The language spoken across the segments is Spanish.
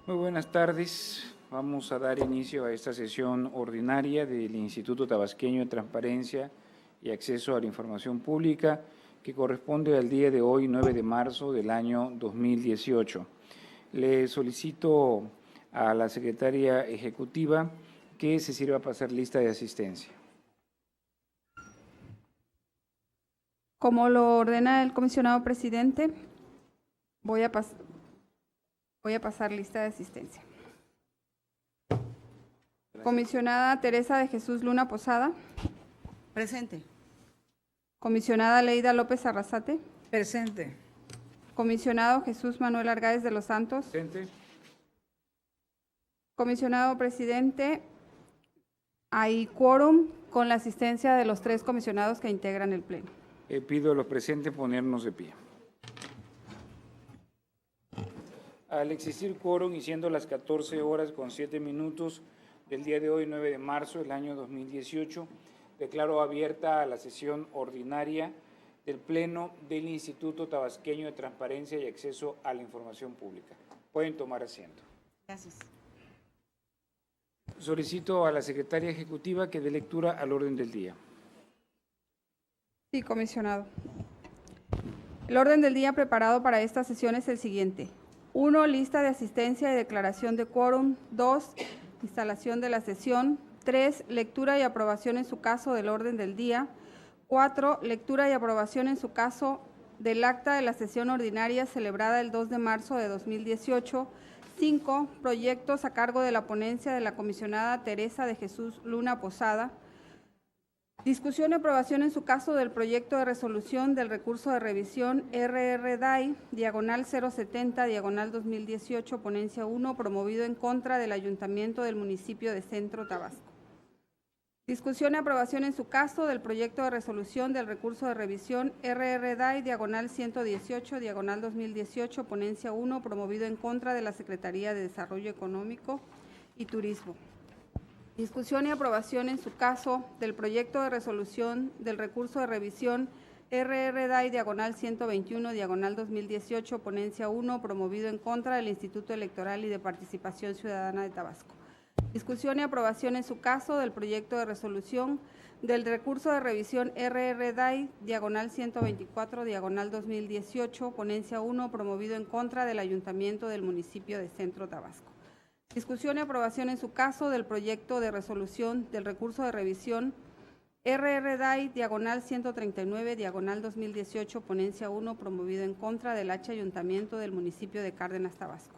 Muy buenas tardes. Vamos a dar inicio a esta sesión ordinaria del Instituto Tabasqueño de Transparencia y Acceso a la Información Pública, que corresponde al día de hoy, 9 de marzo del año 2018. Le solicito a la secretaria ejecutiva que se sirva a pasar lista de asistencia. Como lo ordena el comisionado presidente, voy a pasar lista de asistencia. Gracias. Comisionada Teresa de Jesús Luna Posada. Presente. Comisionada Leida López Arrasate. Presente. Comisionado Jesús Manuel Argáez de los Santos. Presente. Comisionado presidente, hay quórum con la asistencia de los 3 comisionados que integran el pleno. Pido a los presentes ponernos de pie. Al existir quórum y siendo las 14 horas con 7 minutos del día de hoy, 9 de marzo del año 2018, declaro abierta la sesión ordinaria del Pleno del Instituto Tabasqueño de Transparencia y Acceso a la Información Pública. Pueden tomar asiento. Gracias. Solicito a la secretaria ejecutiva que dé lectura al orden del día. Sí, comisionado. El orden del día preparado para esta sesión es el siguiente. 1. Lista de asistencia y declaración de quórum. 2. Instalación de la sesión. 3. Lectura y aprobación en su caso del orden del día. 4. Lectura y aprobación en su caso del acta de la sesión ordinaria celebrada el 2 de marzo de 2018. 5. Proyectos a cargo de la ponencia de la comisionada Teresa de Jesús Luna Posada. Discusión y aprobación en su caso del proyecto de resolución del recurso de revisión RRDAI, diagonal 070, diagonal 2018, ponencia 1, promovido en contra del Ayuntamiento del municipio de Centro Tabasco. Discusión y aprobación en su caso del proyecto de resolución del recurso de revisión RRDAI, diagonal 118, diagonal 2018, ponencia 1, promovido en contra de la Secretaría de Desarrollo Económico y Turismo. Discusión y aprobación en su caso del proyecto de resolución del recurso de revisión RRDAI diagonal 121 diagonal 2018 ponencia 1 promovido en contra del Instituto Electoral y de Participación Ciudadana de Tabasco. Discusión y aprobación en su caso del proyecto de resolución del recurso de revisión RRDAI diagonal 124 diagonal 2018 ponencia 1 promovido en contra del Ayuntamiento del municipio de Centro Tabasco. Discusión y aprobación en su caso del proyecto de resolución del recurso de revisión RRDAI diagonal 139 diagonal 2018 ponencia 1 promovido en contra del H Ayuntamiento del municipio de Cárdenas, Tabasco.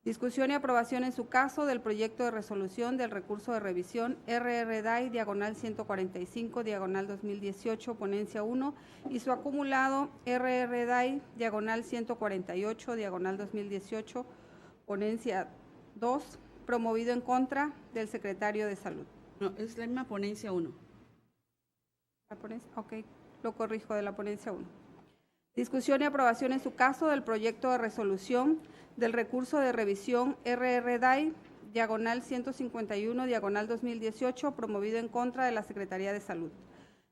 Discusión y aprobación en su caso del proyecto de resolución del recurso de revisión RRDAI diagonal 145 diagonal 2018 ponencia 1 y su acumulado RRDAI diagonal 148 diagonal 2018 ponencia 2, promovido en contra del secretario de Salud. No, es la misma ponencia 1. ¿La ponencia? Ok, lo corrijo de la ponencia 1. Discusión y aprobación en su caso del proyecto de resolución del recurso de revisión RRDAI, diagonal 151, diagonal 2018, promovido en contra de la Secretaría de Salud.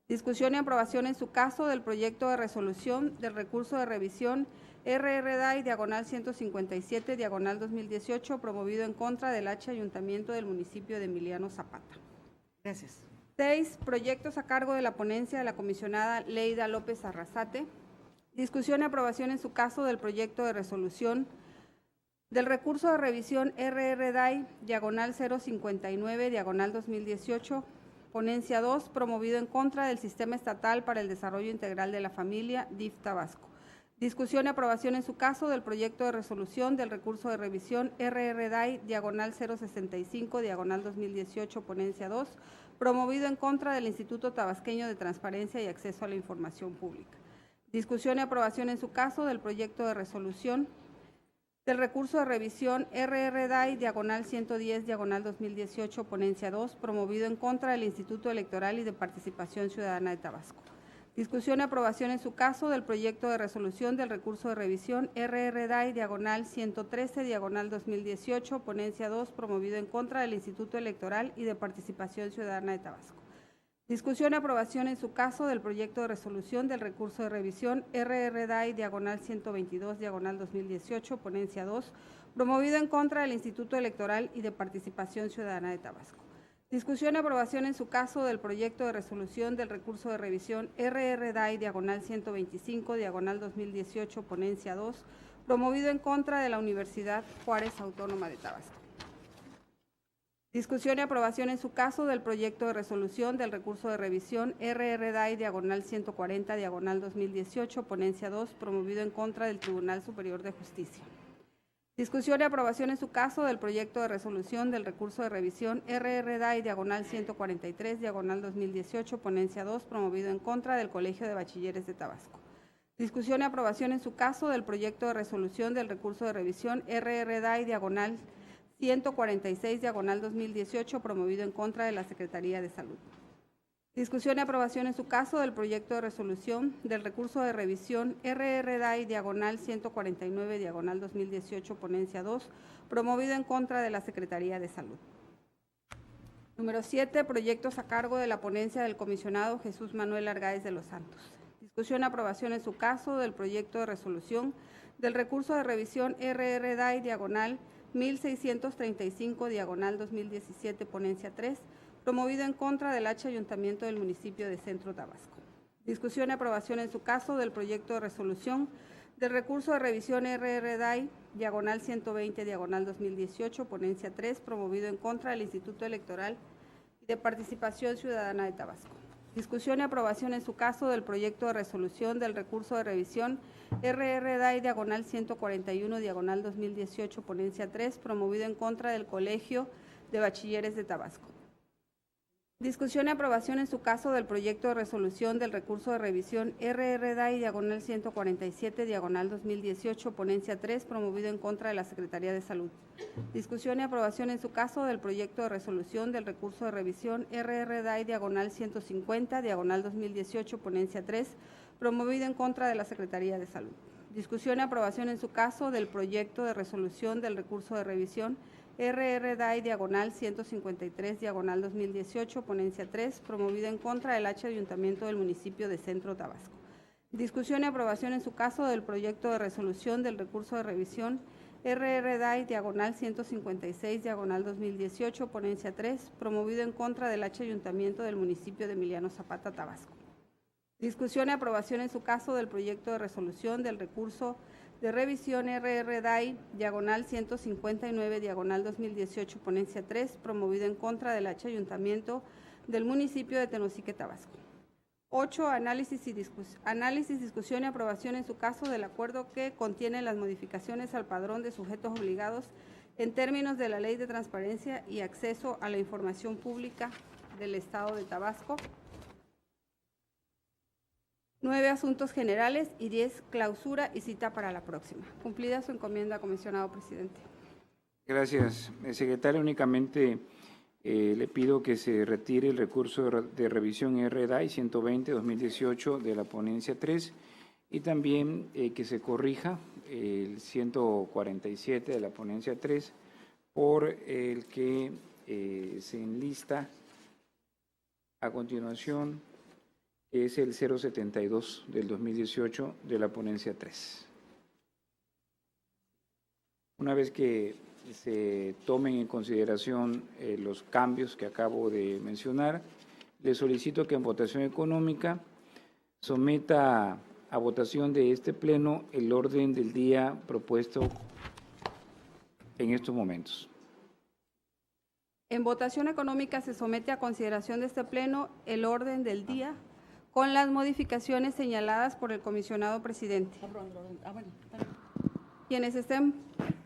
Discusión y aprobación en su caso del proyecto de resolución del recurso de revisión RRDAI, diagonal 157, diagonal 2018, promovido en contra del H Ayuntamiento del municipio de Emiliano Zapata. Gracias. 6. Proyectos a cargo de la ponencia de la comisionada Leida López Arrasate. Discusión y aprobación en su caso del proyecto de resolución del recurso de revisión RRDAI, diagonal 059, diagonal 2018, ponencia 2, promovido en contra del Sistema Estatal para el Desarrollo Integral de la Familia, DIF Tabasco. Discusión y aprobación en su caso del proyecto de resolución del recurso de revisión RRDAI, diagonal 065, diagonal 2018, ponencia 2, promovido en contra del Instituto Tabasqueño de Transparencia y Acceso a la Información Pública. Discusión y aprobación en su caso del proyecto de resolución del recurso de revisión RRDAI, diagonal 110, diagonal 2018, ponencia 2, promovido en contra del Instituto Electoral y de Participación Ciudadana de Tabasco. Discusión y aprobación en su caso del proyecto de resolución del recurso de revisión RRDAI, diagonal 113, diagonal 2018, ponencia 2, promovido en contra del Instituto Electoral y de Participación Ciudadana de Tabasco. Discusión y aprobación en su caso del proyecto de resolución del recurso de revisión RRDAI diagonal 122 diagonal 2018, ponencia 2, promovido en contra del Instituto Electoral y de Participación Ciudadana de Tabasco. Discusión y aprobación en su caso del proyecto de resolución del recurso de revisión RRDAI diagonal 125 diagonal 2018, ponencia 2, promovido en contra de la Universidad Juárez Autónoma de Tabasco. Discusión y aprobación en su caso del proyecto de resolución del recurso de revisión RRDAI diagonal 140 diagonal 2018, ponencia 2, promovido en contra del Tribunal Superior de Justicia. Discusión y aprobación en su caso del proyecto de resolución del recurso de revisión RRDAI diagonal 143 diagonal 2018, ponencia 2, promovido en contra del Colegio de Bachilleres de Tabasco. Discusión y aprobación en su caso del proyecto de resolución del recurso de revisión RRDAI diagonal 146 diagonal 2018, promovido en contra de la Secretaría de Salud. Discusión y aprobación en su caso del proyecto de resolución del recurso de revisión RRDAI diagonal 149 diagonal 2018, ponencia 2, promovido en contra de la Secretaría de Salud. Número 7, proyectos a cargo de la ponencia del comisionado Jesús Manuel Argáez de los Santos. Discusión y aprobación en su caso del proyecto de resolución del recurso de revisión RRDAI diagonal 1635 diagonal 2017, ponencia 3, promovido en contra del H Ayuntamiento del municipio de Centro Tabasco. Discusión y aprobación en su caso del proyecto de resolución del recurso de revisión RRDAI diagonal 120 diagonal 2018, ponencia 3, promovido en contra del Instituto Electoral y de Participación Ciudadana de Tabasco. Discusión y aprobación en su caso del proyecto de resolución del recurso de revisión RRDAI diagonal 141 diagonal 2018, ponencia 3, promovido en contra del Colegio de Bachilleres de Tabasco. Discusión y aprobación en su caso del proyecto de resolución del recurso de revisión RRDAI diagonal 147 diagonal 2018, ponencia 3, promovido en contra de la Secretaría de Salud. Discusión y aprobación en su caso del proyecto de resolución del recurso de revisión RRDAI diagonal 150 diagonal 2018, ponencia 3, promovido en contra de la Secretaría de Salud. Discusión y aprobación en su caso del proyecto de resolución del recurso de revisión RRDAI diagonal 153 diagonal 2018, ponencia 3, promovido en contra del H Ayuntamiento del municipio de Centro Tabasco. Discusión y aprobación en su caso del proyecto de resolución del recurso de revisión RRDAI diagonal 156 diagonal 2018, ponencia 3, promovido en contra del H Ayuntamiento del municipio de Emiliano Zapata, Tabasco. Discusión y aprobación en su caso del proyecto de resolución del recurso de revisión RRDAI diagonal 159 diagonal 2018, ponencia 3, promovido en contra del H Ayuntamiento del municipio de Tenosique, Tabasco. 8. Análisis, discusión y aprobación en su caso del acuerdo que contiene las modificaciones al padrón de sujetos obligados en términos de la Ley de Transparencia y Acceso a la Información Pública del Estado de Tabasco. 9. Asuntos generales y 10. Clausura y cita para la próxima. Cumplida su encomienda, comisionado presidente. Gracias, secretario. Únicamente le pido que se retire el recurso de revisión RDAI 120-2018 de la ponencia 3 y también que se corrija el 147 de la ponencia 3 por el que se enlista a continuación, que es el 072 del 2018 de la ponencia 3. Una vez que se tomen en consideración los cambios que acabo de mencionar, le solicito que en votación económica someta a votación de este pleno el orden del día propuesto en estos momentos. En votación económica se somete a consideración de este pleno el orden del día con las modificaciones señaladas por el comisionado presidente. Quienes estén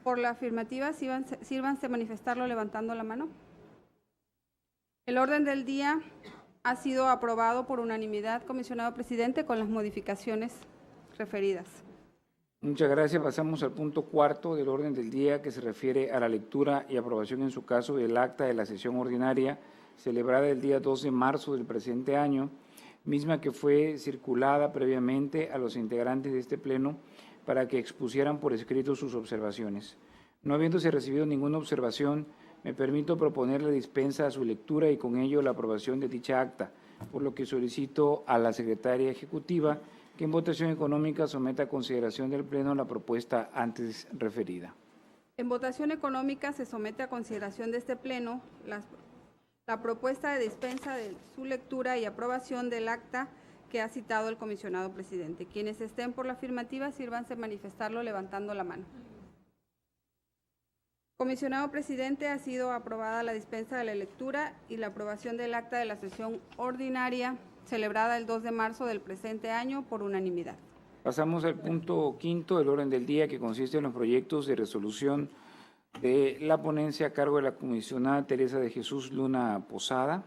por la afirmativa, sírvanse a manifestarlo levantando la mano. El orden del día ha sido aprobado por unanimidad, comisionado presidente, con las modificaciones referidas. Muchas gracias. Pasamos al punto cuarto del orden del día, que se refiere a la lectura y aprobación en su caso del acta de la sesión ordinaria celebrada el día 2 de marzo del presente año, misma que fue circulada previamente a los integrantes de este pleno para que expusieran por escrito sus observaciones. No habiéndose recibido ninguna observación, me permito proponer la dispensa a su lectura y con ello la aprobación de dicha acta, por lo que solicito a la Secretaria Ejecutiva que en votación económica someta a consideración del Pleno la propuesta antes referida. En votación económica se somete a consideración de este Pleno la propuesta de dispensa de su lectura y aprobación del acta que ha citado el comisionado presidente. Quienes estén por la afirmativa, sírvanse manifestarlo levantando la mano. Comisionado presidente, ha sido aprobada la dispensa de la lectura y la aprobación del acta de la sesión ordinaria celebrada el 2 de marzo del presente año por unanimidad. Pasamos al punto quinto del orden del día, que consiste en los proyectos de resolución de la ponencia a cargo de la comisionada Teresa de Jesús Luna Posada.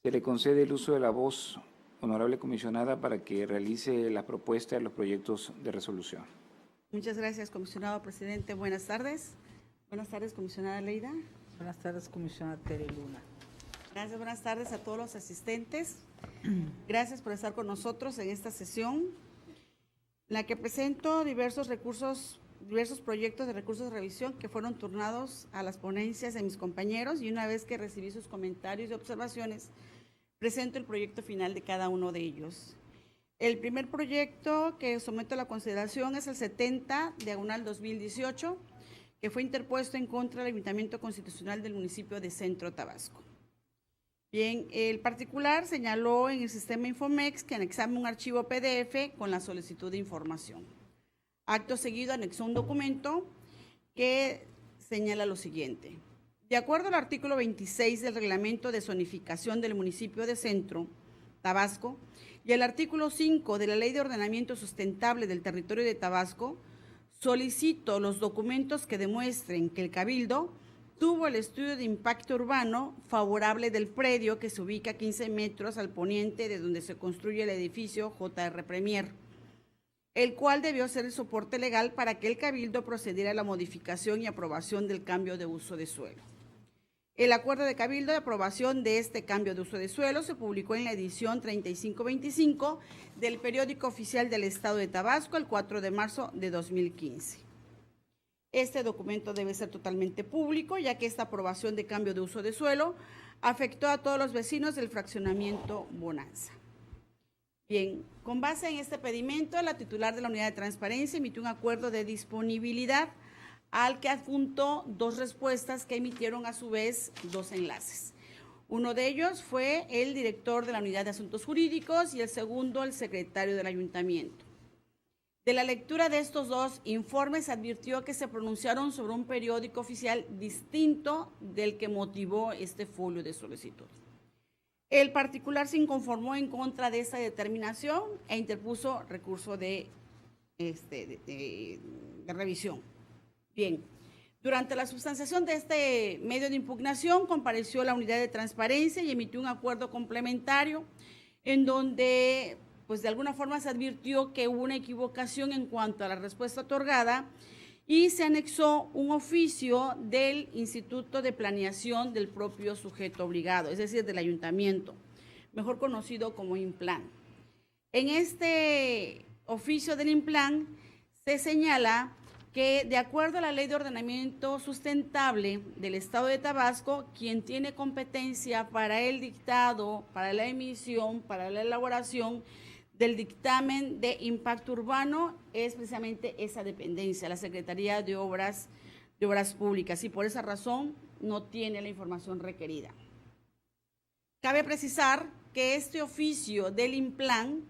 Se le concede el uso de la voz, honorable comisionada, para que realice la propuesta de los proyectos de resolución. Muchas gracias, comisionado presidente. Buenas tardes. Buenas tardes, comisionada Leida. Buenas tardes, comisionada Tere Luna. Gracias, buenas tardes a todos los asistentes. Gracias por estar con nosotros en esta sesión, en la que presento diversos proyectos de recursos de revisión que fueron turnados a las ponencias de mis compañeros, y una vez que recibí sus comentarios y observaciones, presento el proyecto final de cada uno de ellos. El primer proyecto que someto a la consideración es el 70/2018, que fue interpuesto en contra del Ayuntamiento Constitucional del municipio de Centro Tabasco. Bien, el particular señaló en el sistema Infomex que anexaba un archivo PDF con la solicitud de información. Acto seguido anexó un documento que señala lo siguiente. De acuerdo al artículo 26 del Reglamento de Zonificación del municipio de Centro Tabasco y el artículo 5 de la Ley de Ordenamiento Sustentable del Territorio de Tabasco, solicito los documentos que demuestren que el Cabildo tuvo el estudio de impacto urbano favorable del predio que se ubica a 15 metros al poniente de donde se construye el edificio J.R. Premier, el cual debió ser el soporte legal para que el Cabildo procediera a la modificación y aprobación del cambio de uso de suelo. El acuerdo de Cabildo de aprobación de este cambio de uso de suelo se publicó en la edición 3525 del Periódico Oficial del Estado de Tabasco el 4 de marzo de 2015. Este documento debe ser totalmente público, ya que esta aprobación de cambio de uso de suelo afectó a todos los vecinos del fraccionamiento Bonanza. Bien, con base en este pedimento, la titular de la Unidad de Transparencia emitió un acuerdo de disponibilidad al que adjuntó dos respuestas que emitieron a su vez dos enlaces. Uno de ellos fue el director de la Unidad de Asuntos Jurídicos y el segundo el secretario del Ayuntamiento. De la lectura de estos dos informes advirtió que se pronunciaron sobre un periódico oficial distinto del que motivó este folio de solicitud. El particular se inconformó en contra de esta determinación e interpuso recurso de revisión. Bien, durante la sustanciación de este medio de impugnación compareció la Unidad de Transparencia y emitió un acuerdo complementario en donde pues de alguna forma se advirtió que hubo una equivocación en cuanto a la respuesta otorgada y se anexó un oficio del Instituto de Planeación del propio sujeto obligado, es decir, del ayuntamiento, mejor conocido como INPLAN. En este oficio del INPLAN se señala que de acuerdo a la Ley de Ordenamiento Sustentable del Estado de Tabasco, quien tiene competencia para el dictado, para la emisión, para la elaboración del dictamen de impacto urbano es precisamente esa dependencia, la Secretaría de Obras Públicas, y por esa razón no tiene la información requerida. Cabe precisar que este oficio del INPLAN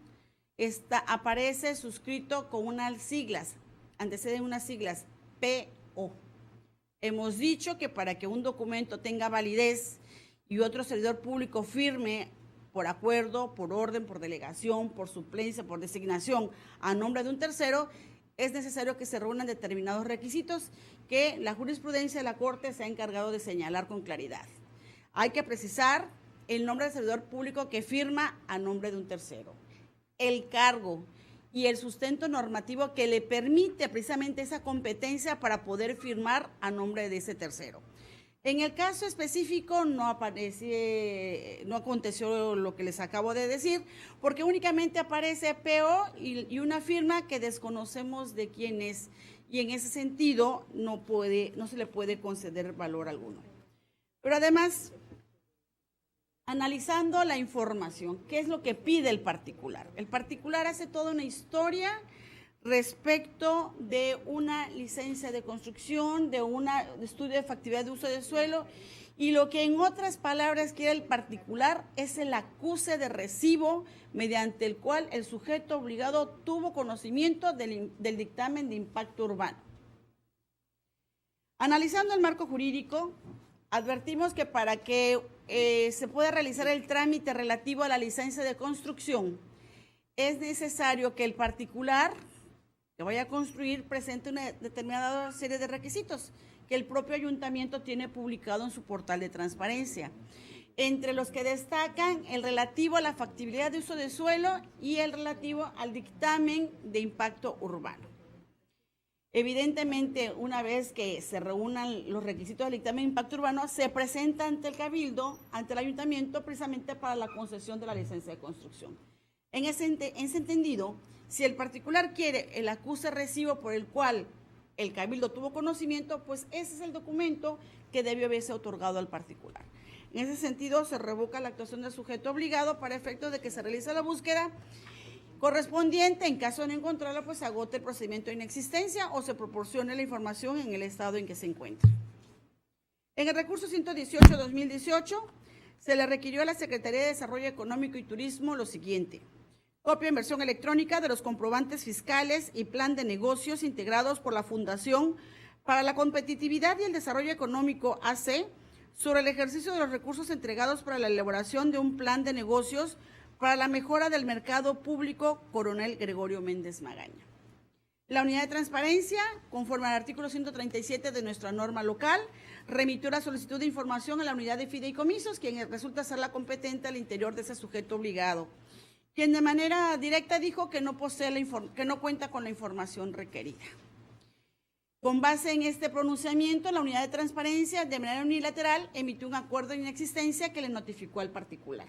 aparece suscrito con unas siglas, anteceden unas siglas PO. Hemos dicho que para que un documento tenga validez y otro servidor público firme por acuerdo, por orden, por delegación, por suplencia, por designación a nombre de un tercero, es necesario que se reúnan determinados requisitos que la jurisprudencia de la Corte se ha encargado de señalar con claridad. Hay que precisar el nombre del servidor público que firma a nombre de un tercero, el cargo y el sustento normativo que le permite precisamente esa competencia para poder firmar a nombre de ese tercero. En el caso específico no aconteció lo que les acabo de decir, porque únicamente aparece PO y una firma que desconocemos de quién es, y en ese sentido no se le puede conceder valor alguno. Pero además, analizando la información, ¿qué es lo que pide el particular? El particular hace toda una historia respecto de una licencia de construcción, de un estudio de factibilidad de uso de suelo, y lo que en otras palabras quiere el particular es el acuse de recibo mediante el cual el sujeto obligado tuvo conocimiento del dictamen de impacto urbano. Analizando el marco jurídico, advertimos que para que se pueda realizar el trámite relativo a la licencia de construcción, es necesario que el particular que vaya a construir presente una determinada serie de requisitos que el propio ayuntamiento tiene publicado en su portal de transparencia, entre los que destacan el relativo a la factibilidad de uso de suelo y el relativo al dictamen de impacto urbano. Evidentemente, una vez que se reúnan los requisitos del dictamen de impacto urbano, se presenta ante el cabildo, ante el ayuntamiento, precisamente para la concesión de la licencia de construcción. En ese entendido, si el particular quiere el acuse recibo por el cual el cabildo tuvo conocimiento, pues ese es el documento que debió haberse otorgado al particular. En ese sentido, se revoca la actuación del sujeto obligado para efecto de que se realice la búsqueda correspondiente. En caso de no encontrarla, pues se agote el procedimiento de inexistencia o se proporcione la información en el estado en que se encuentra. En el recurso 118-2018, se le requirió a la Secretaría de Desarrollo Económico y Turismo lo siguiente: copia en versión electrónica de los comprobantes fiscales y plan de negocios integrados por la Fundación para la Competitividad y el Desarrollo Económico AC sobre el ejercicio de los recursos entregados para la elaboración de un plan de negocios para la mejora del mercado público Coronel Gregorio Méndez Magaña. La unidad de transparencia, conforme al artículo 137 de nuestra norma local, remitió la solicitud de información a la unidad de fideicomisos, quien resulta ser la competente al interior de ese sujeto obligado, quien de manera directa dijo que no cuenta con la información requerida. Con base en este pronunciamiento, la unidad de transparencia, de manera unilateral, emitió un acuerdo de inexistencia que le notificó al particular.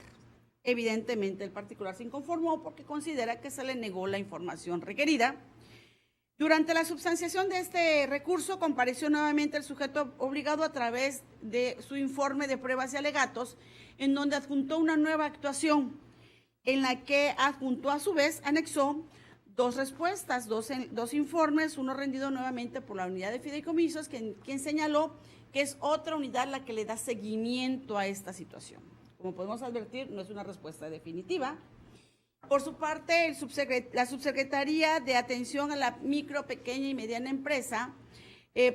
Evidentemente, el particular se inconformó porque considera que se le negó la información requerida. Durante la substanciación de este recurso, compareció nuevamente el sujeto obligado a través de su informe de pruebas y alegatos, en donde adjuntó una nueva actuación, en la que adjuntó a su vez, anexó dos respuestas, dos informes, uno rendido nuevamente por la unidad de fideicomisos, quien señaló que es otra unidad la que le da seguimiento a esta situación. Como podemos advertir, no es una respuesta definitiva. Por su parte, la Subsecretaría de Atención a la Micro, Pequeña y Mediana Empresa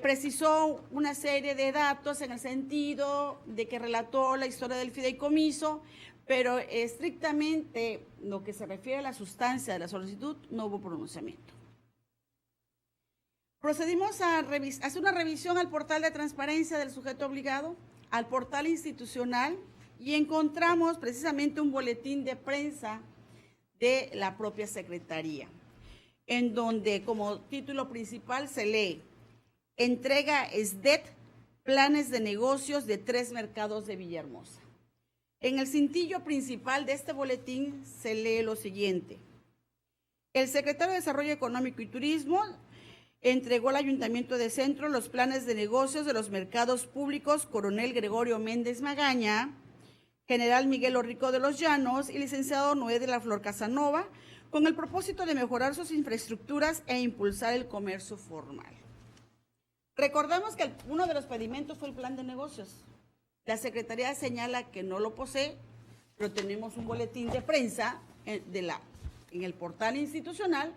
precisó una serie de datos en el sentido de que relató la historia del fideicomiso, pero estrictamente lo que se refiere a la sustancia de la solicitud no hubo pronunciamiento. Procedimos a hacer una revisión al portal de transparencia del sujeto obligado, al portal institucional, y encontramos precisamente un boletín de prensa de la propia Secretaría, en donde como título principal se lee: entrega SDET, planes de negocios de 3 mercados de Villahermosa. En el cintillo principal de este boletín se lee lo siguiente: el secretario de Desarrollo Económico y Turismo entregó al Ayuntamiento de Centro los planes de negocios de los mercados públicos Coronel Gregorio Méndez Magaña, General Miguel Orrico de los Llanos y licenciado Noé de la Flor Casanova, con el propósito de mejorar sus infraestructuras e impulsar el comercio formal. Recordamos que uno de los pedimentos fue el plan de negocios. La Secretaría señala que no lo posee, pero tenemos un boletín de prensa en el portal institucional,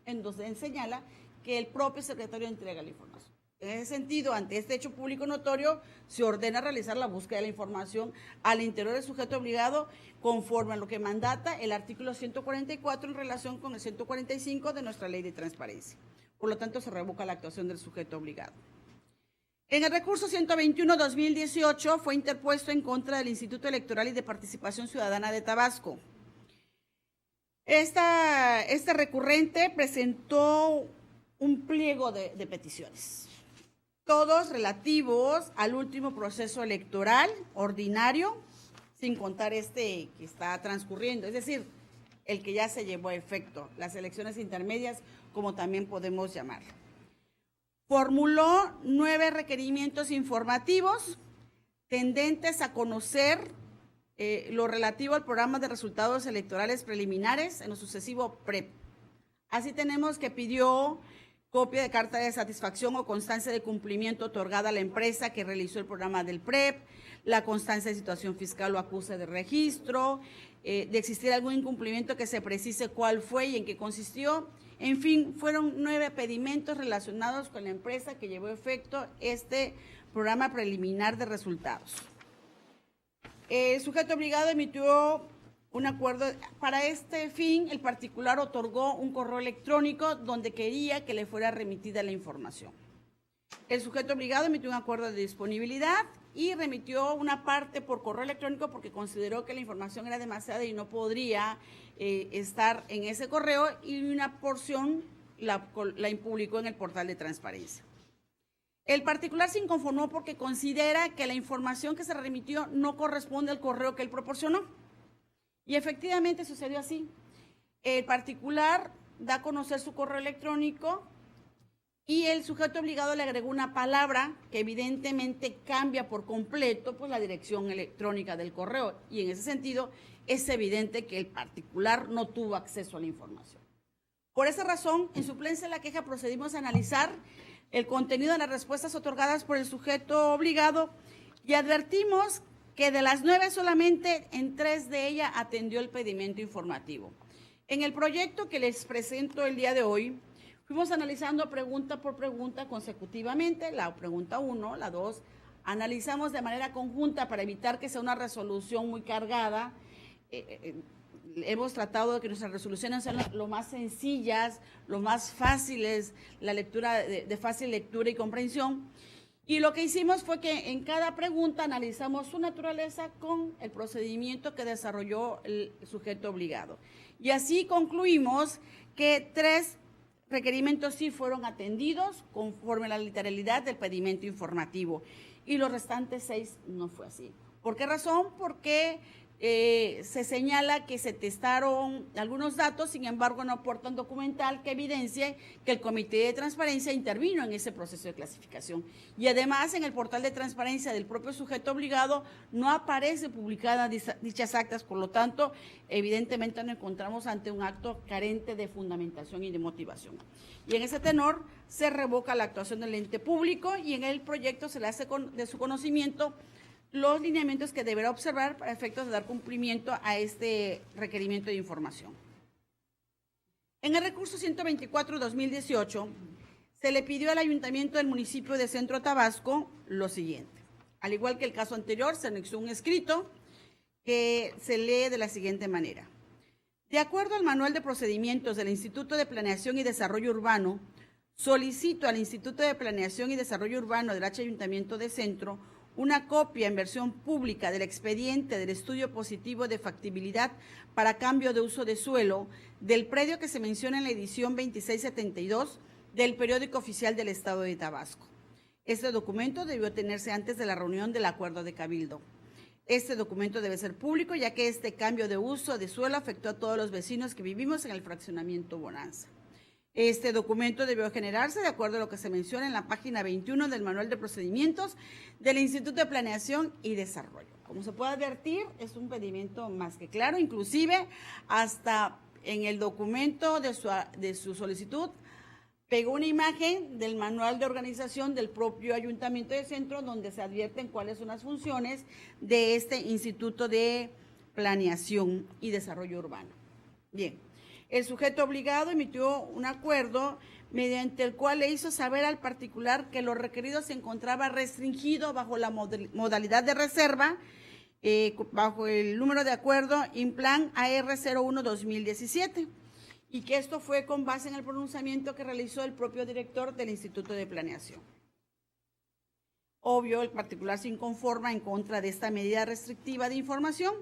en donde señala que el propio secretario entrega la información. En ese sentido, ante este hecho público notorio, se ordena realizar la búsqueda de la información al interior del sujeto obligado, conforme a lo que mandata el artículo 144 en relación con el 145 de nuestra Ley de Transparencia. Por lo tanto, se revoca la actuación del sujeto obligado. En el recurso 121-2018 fue interpuesto en contra del Instituto Electoral y de Participación Ciudadana de Tabasco. Este recurrente presentó un pliego de peticiones, todos relativos al último proceso electoral ordinario, sin contar este que está transcurriendo, es decir, el que ya se llevó a efecto, las elecciones intermedias, como también podemos llamarlo. Formuló 9 requerimientos informativos tendentes a conocer lo relativo al programa de resultados electorales preliminares en lo sucesivo PREP. Así tenemos que pidió copia de carta de satisfacción o constancia de cumplimiento otorgada a la empresa que realizó el programa del PREP, la constancia de situación fiscal o acuse de registro, de existir algún incumplimiento que se precise cuál fue y en qué consistió. En fin, fueron 9 pedimentos relacionados con la empresa que llevó a efecto este programa preliminar de resultados. El sujeto obligado emitió un acuerdo. Para este fin, el particular otorgó un correo electrónico donde quería que le fuera remitida la información. El sujeto obligado emitió un acuerdo de disponibilidad y remitió una parte por correo electrónico porque consideró que la información era demasiada y no podría estar en ese correo, y una porción la publicó en el portal de transparencia. El particular se inconformó porque considera que la información que se remitió no corresponde al correo que él proporcionó. Y efectivamente sucedió así. El particular da a conocer su correo electrónico y el sujeto obligado le agregó una palabra que evidentemente cambia por completo pues, la dirección electrónica del correo. Y en ese sentido es evidente que el particular no tuvo acceso a la información. Por esa razón, en suplencia de la queja procedimos a analizar el contenido de las respuestas otorgadas por el sujeto obligado y advertimos que de las 9 solamente en 3 de ellas atendió el pedimento informativo. En el proyecto que les presento el día de hoy, fuimos analizando pregunta por pregunta consecutivamente, la pregunta 1, la 2, analizamos de manera conjunta para evitar que sea una resolución muy cargada. Hemos tratado de que nuestras resoluciones sean lo más sencillas, lo más fáciles, la lectura de fácil lectura y comprensión. Y lo que hicimos fue que en cada pregunta analizamos su naturaleza con el procedimiento que desarrolló el sujeto obligado. Y así concluimos que 3 requerimientos sí fueron atendidos conforme a la literalidad del pedimento informativo y los restantes 6 no fue así. ¿Por qué razón? Porque se señala que se testaron algunos datos, sin embargo no aportan documental que evidencie que el Comité de Transparencia intervino en ese proceso de clasificación. Y además en el portal de transparencia del propio sujeto obligado no aparece publicada dichas actas, por lo tanto evidentemente nos encontramos ante un acto carente de fundamentación y de motivación. Y en ese tenor se revoca la actuación del ente público y en el proyecto se le hace de su conocimiento los lineamientos que deberá observar para efectos de dar cumplimiento a este requerimiento de información. En el recurso 124-2018 se le pidió al Ayuntamiento del municipio de Centro Tabasco lo siguiente. Al igual que el caso anterior, se anexó un escrito que se lee de la siguiente manera. De acuerdo al manual de procedimientos del Instituto de Planeación y Desarrollo Urbano, solicito al Instituto de Planeación y Desarrollo Urbano del Ayuntamiento de Centro una copia en versión pública del expediente del estudio positivo de factibilidad para cambio de uso de suelo del predio que se menciona en la edición 2672 del Periódico Oficial del Estado de Tabasco. Este documento debió tenerse antes de la reunión del acuerdo de Cabildo. Este documento debe ser público, ya que este cambio de uso de suelo afectó a todos los vecinos que vivimos en el fraccionamiento Bonanza. Este documento debió generarse de acuerdo a lo que se menciona en la página 21 del Manual de Procedimientos del Instituto de Planeación y Desarrollo. Como se puede advertir, es un pedimento más que claro, inclusive hasta en el documento de su solicitud pegó una imagen del manual de organización del propio Ayuntamiento de Centro, donde se advierten cuáles son las funciones de este Instituto de Planeación y Desarrollo Urbano. Bien. El sujeto obligado emitió un acuerdo mediante el cual le hizo saber al particular que lo requerido se encontraba restringido bajo la modalidad de reserva, bajo el número de acuerdo INPLAN AR01-2017, y que esto fue con base en el pronunciamiento que realizó el propio director del Instituto de Planeación. Obvio, el particular se inconforma en contra de esta medida restrictiva de información,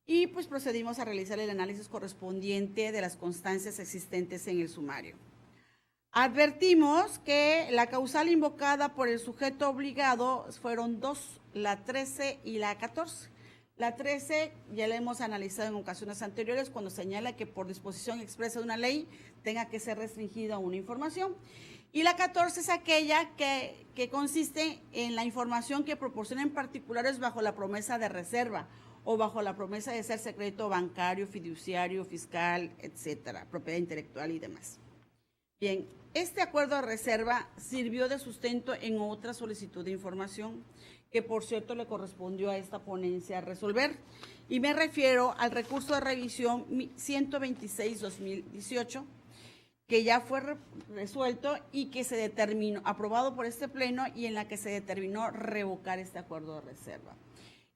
y pues procedimos a realizar el análisis correspondiente de las constancias existentes en el sumario. Advertimos que la causal invocada por el sujeto obligado fueron 2, la 13 y la 14. La 13 ya la hemos analizado en ocasiones anteriores cuando señala que por disposición expresa de una ley tenga que ser restringida una información. Y la 14 es aquella que consiste en la información que proporcionan particulares bajo la promesa de reserva o bajo la promesa de ser secreto bancario, fiduciario, fiscal, etcétera, propiedad intelectual y demás. Bien, este acuerdo de reserva sirvió de sustento en otra solicitud de información que, por cierto, le correspondió a esta ponencia resolver, y me refiero al recurso de revisión 126-2018, que ya fue resuelto y que se determinó, aprobado por este pleno, y en la que se determinó revocar este acuerdo de reserva.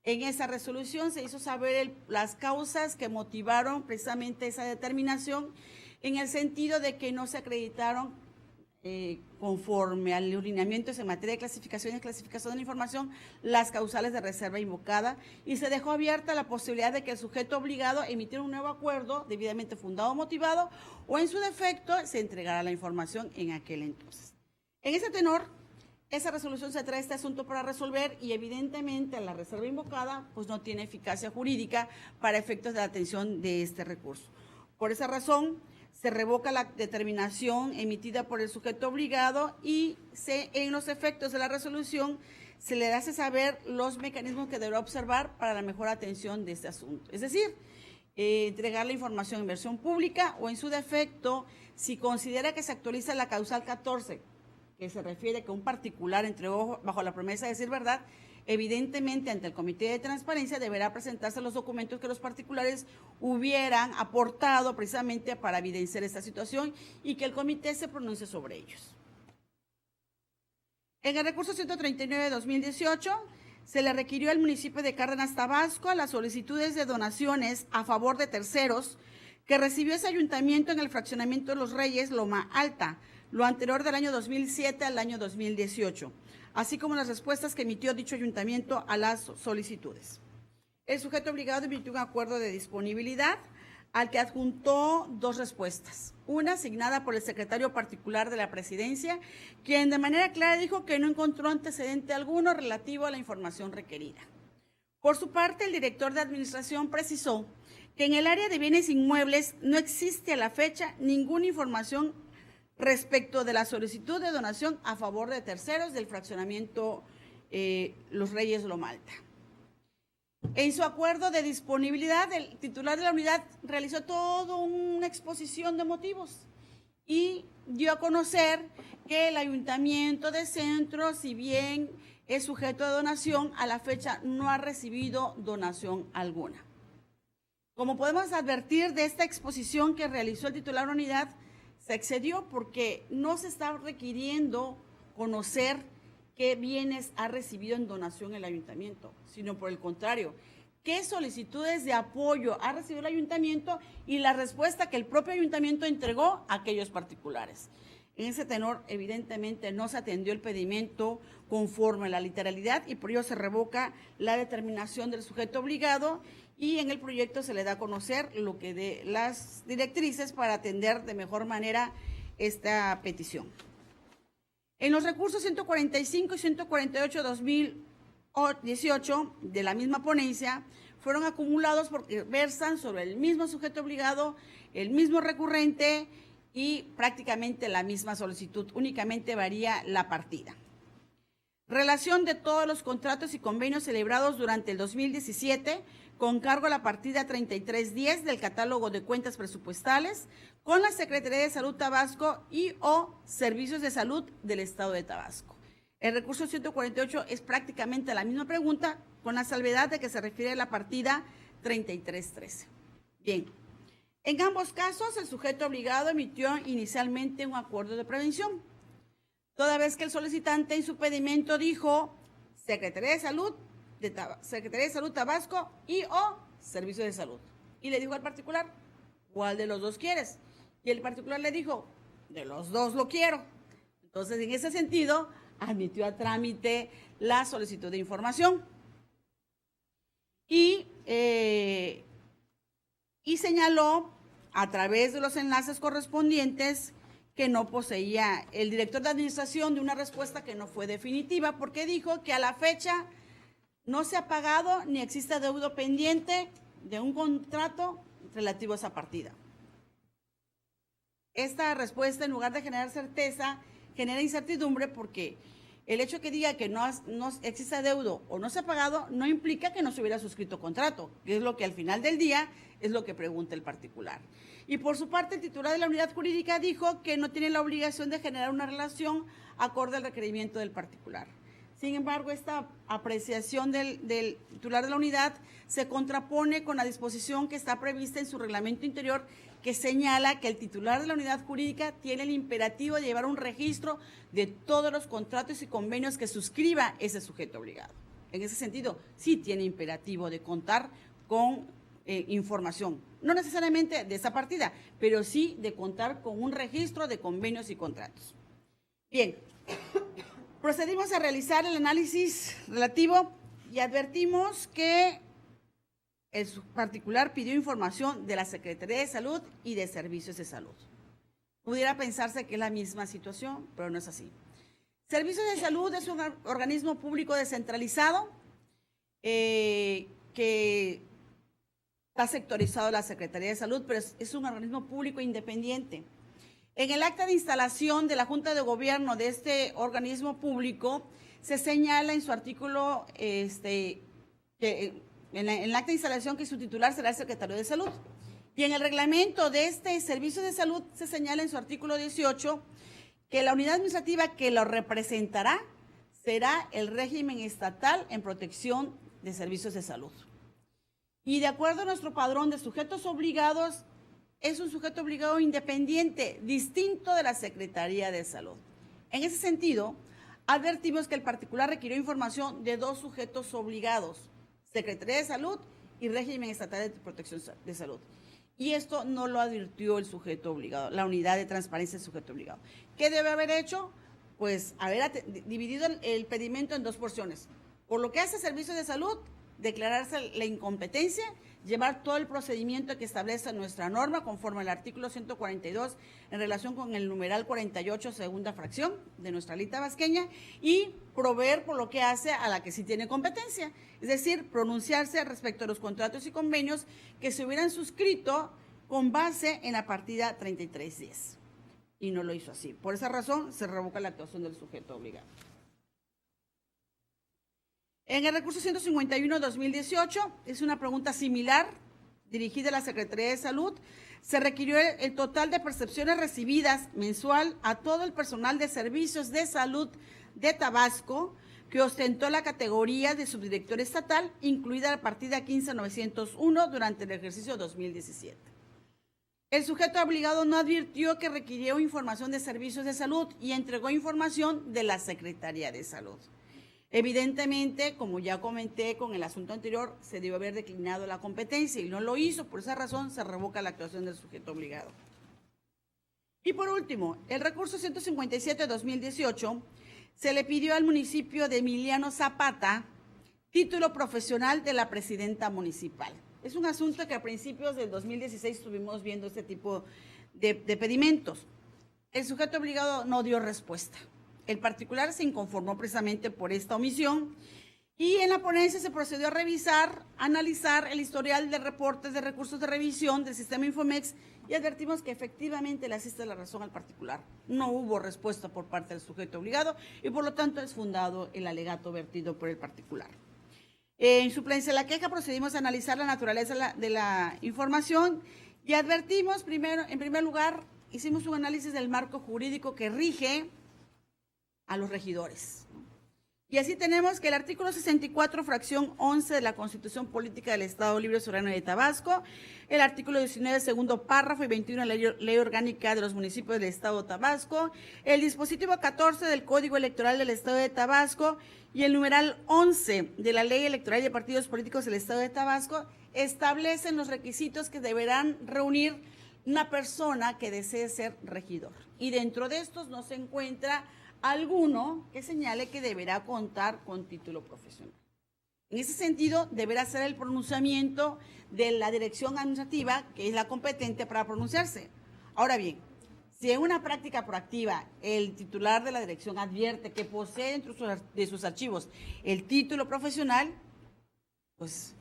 En esa resolución se hizo saber las causas que motivaron precisamente esa determinación, en el sentido de que no se acreditaron conforme al lineamientos en materia de clasificación y clasificación de la información, las causales de reserva invocada, y se dejó abierta la posibilidad de que el sujeto obligado emitiera un nuevo acuerdo debidamente fundado o motivado, o en su defecto se entregara la información en aquel entonces. En ese tenor, esa resolución se trae este asunto para resolver, y evidentemente la reserva invocada pues no tiene eficacia jurídica para efectos de la atención de este recurso. Por esa razón, se revoca la determinación emitida por el sujeto obligado, y en los efectos de la resolución se le hace saber los mecanismos que deberá observar para la mejor atención de este asunto. Es decir, entregar la información en versión pública, o en su defecto, si considera que se actualiza la causal 14, que se refiere a que un particular entregó bajo la promesa de decir verdad, evidentemente ante el Comité de Transparencia deberá presentarse los documentos que los particulares hubieran aportado precisamente para evidenciar esta situación, y que el comité se pronuncie sobre ellos. En el recurso 139 de 2018 se le requirió al municipio de Cárdenas, Tabasco, las solicitudes de donaciones a favor de terceros que recibió ese ayuntamiento en el fraccionamiento de Los Reyes, Loma Alta, lo anterior del año 2007 al año 2018, así como las respuestas que emitió dicho ayuntamiento a las solicitudes. El sujeto obligado emitió un acuerdo de disponibilidad al que adjuntó dos respuestas. Una asignada por el secretario particular de la presidencia, quien de manera clara dijo que no encontró antecedente alguno relativo a la información requerida. Por su parte, el director de administración precisó que en el área de bienes inmuebles no existe a la fecha ninguna información respecto de la solicitud de donación a favor de terceros del fraccionamiento Los Reyes, Loma Alta. En su acuerdo de disponibilidad, el titular de la unidad realizó toda una exposición de motivos y dio a conocer que el ayuntamiento de Centro, si bien es sujeto de donación, a la fecha no ha recibido donación alguna. Como podemos advertir de esta exposición que realizó el titular de la unidad, se excedió porque no se está requiriendo conocer qué bienes ha recibido en donación el ayuntamiento, sino por el contrario, qué solicitudes de apoyo ha recibido el ayuntamiento y la respuesta que el propio ayuntamiento entregó a aquellos particulares. En ese tenor, evidentemente, no se atendió el pedimento conforme a la literalidad, y por ello se revoca la determinación del sujeto obligado, y en el proyecto se le da a conocer lo que de las directrices para atender de mejor manera esta petición. En los recursos 145 y 148 de 2018 de la misma ponencia fueron acumulados porque versan sobre el mismo sujeto obligado, el mismo recurrente y prácticamente la misma solicitud, únicamente varía la partida. Relación de todos los contratos y convenios celebrados durante el 2017 con cargo a la partida 3310 del catálogo de cuentas presupuestales con la Secretaría de Salud Tabasco y o Servicios de Salud del Estado de Tabasco. El recurso 148 es prácticamente la misma pregunta, con la salvedad de que se refiere a la partida 3313. Bien, en ambos casos el sujeto obligado emitió inicialmente un acuerdo de prevención, toda vez que el solicitante en su pedimento dijo Secretaría de Salud Tabasco y o Servicio de Salud. Y le dijo al particular, ¿cuál de los dos quieres? Y el particular le dijo, de los dos lo quiero. Entonces, en ese sentido, admitió a trámite la solicitud de información. Y señaló, a través de los enlaces correspondientes, que no poseía el director de administración de una respuesta que no fue definitiva, porque dijo que a la fecha no se ha pagado ni existe adeudo pendiente de un contrato relativo a esa partida. Esta respuesta, en lugar de generar certeza, genera incertidumbre porque El hecho que diga que no existe adeudo o no se ha pagado no implica que no se hubiera suscrito contrato, que es lo que al final del día es lo que pregunta el particular. Y por su parte, el titular de la unidad jurídica dijo que no tiene la obligación de generar una relación acorde al requerimiento del particular. Sin embargo, esta apreciación del titular de la unidad se contrapone con la disposición que está prevista en su reglamento interior, que señala que el titular de la unidad jurídica tiene el imperativo de llevar un registro de todos los contratos y convenios que suscriba ese sujeto obligado. En ese sentido, sí tiene imperativo de contar con información, no necesariamente de esa partida, pero sí de contar con un registro de convenios y contratos. Bien, procedimos a realizar el análisis relativo y advertimos que el particular pidió información de la Secretaría de Salud y de Servicios de Salud. Pudiera pensarse que es la misma situación, pero no es así. Servicios de Salud es un organismo público descentralizado que está sectorizado en la Secretaría de Salud, pero es un organismo público independiente. En el acta de instalación de la Junta de Gobierno de este organismo público se señala en su artículo, que en el acta de instalación que su titular será el secretario de Salud. Y en el reglamento de este servicio de salud se señala en su artículo 18 que la unidad administrativa que lo representará será el régimen estatal en protección de servicios de salud. Y de acuerdo a nuestro padrón de sujetos obligados, es un sujeto obligado independiente, distinto de la Secretaría de Salud. En ese sentido, advertimos que el particular requirió información de dos sujetos obligados, Secretaría de Salud y Régimen Estatal de Protección de Salud. Y esto no lo advirtió el sujeto obligado, la unidad de transparencia del sujeto obligado. ¿Qué debe haber hecho? Pues haber dividido el pedimento en dos porciones. Por lo que hace Servicio de Salud, declararse la incompetencia, llevar todo el procedimiento que establece nuestra norma conforme al artículo 142 en relación con el numeral 48, segunda fracción de nuestra ley tabasqueña, y proveer por lo que hace a la que sí tiene competencia, es decir, pronunciarse respecto a los contratos y convenios que se hubieran suscrito con base en la partida 3310. Y no lo hizo así. Por esa razón se revoca la actuación del sujeto obligado. En el recurso 151-2018, es una pregunta similar, dirigida a la Secretaría de Salud. Se requirió el total de percepciones recibidas mensual a todo el personal de servicios de salud de Tabasco que ostentó la categoría de subdirector estatal, incluida la partida 15901 durante el ejercicio 2017. El sujeto obligado no advirtió que requirió información de servicios de salud y entregó información de la Secretaría de Salud. Evidentemente, como ya comenté con el asunto anterior, se debió haber declinado la competencia y no lo hizo. Por esa razón, se revoca la actuación del sujeto obligado. Y por último, el recurso 157-2018 se le pidió al municipio de Emiliano Zapata título profesional de la presidenta municipal. Es un asunto que a principios del 2016 estuvimos viendo este tipo de pedimentos. El sujeto obligado no dio respuesta. El particular se inconformó precisamente por esta omisión y en la ponencia se procedió a revisar, analizar el historial de reportes de recursos de revisión del sistema Infomex y advertimos que efectivamente le asiste la razón al particular. No hubo respuesta por parte del sujeto obligado y por lo tanto es fundado el alegato vertido por el particular. En suplencia de la queja procedimos a analizar la naturaleza de la información y advertimos en primer lugar, hicimos un análisis del marco jurídico que rige a los regidores. Y así tenemos que el artículo 64, fracción 11 de la Constitución Política del Estado Libre y Soberano de Tabasco, el artículo 19, segundo párrafo y 21 de la Ley Orgánica de los Municipios del Estado de Tabasco, el dispositivo 14 del Código Electoral del Estado de Tabasco y el numeral 11 de la Ley Electoral y de Partidos Políticos del Estado de Tabasco establecen los requisitos que deberán reunir una persona que desee ser regidor. Y dentro de estos no se encuentra alguno que señale que deberá contar con título profesional. En ese sentido, deberá ser el pronunciamiento de la dirección administrativa, que es la competente para pronunciarse. Ahora bien, si en una práctica proactiva el titular de la dirección advierte que posee dentro de sus archivos el título profesional, pues